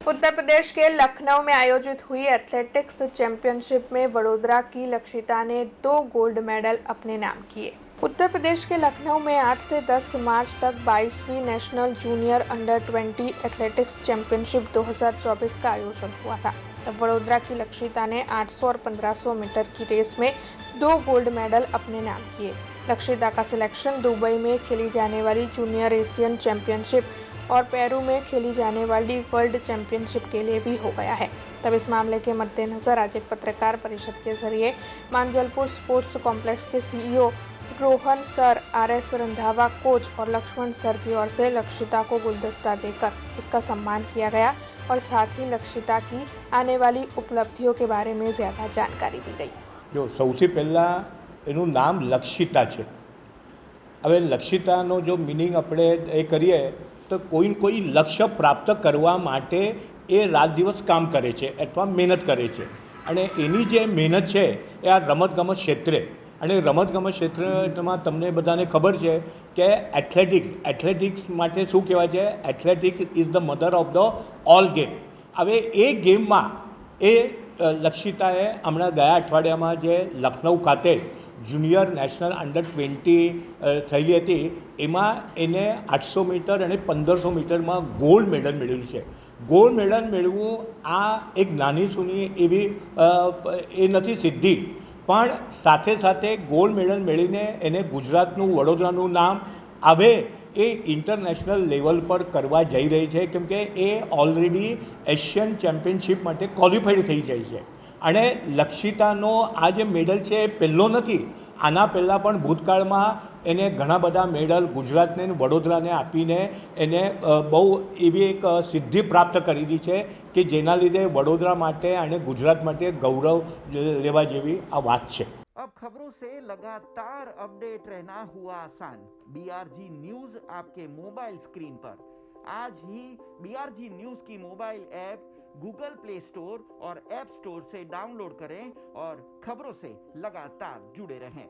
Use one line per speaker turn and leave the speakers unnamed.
उत्तर प्रदेश के लखनऊ में आयोजित हुई एथलेटिक्स चैंपियनशिप में वडोदरा की लक्षिता ने 2 गोल्ड मेडल अपने नाम किए। उत्तर प्रदेश के लखनऊ में 8 से 10 मार्च तक 22वीं national junior under 20 athletics championship 2024 का आयोजन हुआ था। तब वडोदरा की लक्षिता ने 800 और 1500 मीटर की रेस में 2 गोल्ड मेडल अपने नाम किए। लक्षिता का सिलेक्शन दुबई में खेली जाने वाली जूनियर एशियन चैंपियनशिप और पेरू में खेली जाने वाली वर्ल्ड चैंपियनशिप के लिए भी हो गया है। तब इस मामले के मद्देनजर आज एक पत्रकार परिषद के जरिए मांजलपुर स्पोर्ट्स कॉम्प्लेक्स के CEO Rohan sir, RS Randhawa coach और लक्ष्मण सर की ओर से लक्षिता को गुलदस्ता देकर उसका सम्मान किया गया और साथ ही लक्षिता की आने वाली उपलब्धियों के बारे में ज़्यादा जानकारी दी गई।
जो સૌથી પહેલાં એનું નામ લક્ષિતા છે। હવે લક્ષિતાનો જો મિનિંગ આપણે એ કરીએ તો કોઈ લક્ષ્ય પ્રાપ્ત કરવા માટે એ રાત દિવસ કામ કરે છે અથવા મહેનત કરે છે અને એની જે મહેનત છે એ આ રમતગમત ક્ષેત્રે અને રમતગમત ક્ષેત્રમાં તમને બધાને ખબર છે કે એથ્લેટિક્સ માટે શું કહેવાય છે? Athletics is the mother of the all game. હવે એ ગેમમાં એ લક્ષિતાએ હમણાં ગયા અઠવાડિયામાં જે લખનઉ ખાતે જુનિયર નેશનલ અંડર 20 થયેલી હતી એમાં એને 800 મીટર અને 1500 મીટરમાં ગોલ્ડ મેડલ મેળવ્યું છે। ગોલ્ડ મેડલ મેળવવું આ એક નાની સૂની એવી એ નથી સિદ્ધિ, પણ સાથે સાથે ગોલ્ડ મેડલ મેળવીને એને ગુજરાતનું વડોદરાનું નામ હવે એ ઇન્ટરનેશનલ લેવલ પર કરવા જઈ રહી છે, કેમ કે એ ઓલરેડી એશિયન ચેમ્પિયનશિપ માટે ક્વોલિફાઈડ થઈ જાય છે। અને લક્ષિતાનો આ જે મેડલ છે એ પહેલો નથી, આના પહેલાં પણ ભૂતકાળમાં એને ઘણા બધા મેડલ ગુજરાતને વડોદરાને આપીને એને બહુ એવી એક સિદ્ધિ પ્રાપ્ત કરેલી છે કે જેના લીધે વડોદરા માટે અને ગુજરાત માટે ગૌરવ લેવા જેવી આ વાત છે।
अब खबरों से लगातार अपडेट रहना हुआ आसान। बीआरजी न्यूज आपके मोबाइल स्क्रीन पर। आज ही बीआरजी न्यूज की mobile app Google play store और ऐप स्टोर से डाउनलोड करें और खबरों से लगातार जुड़े रहें।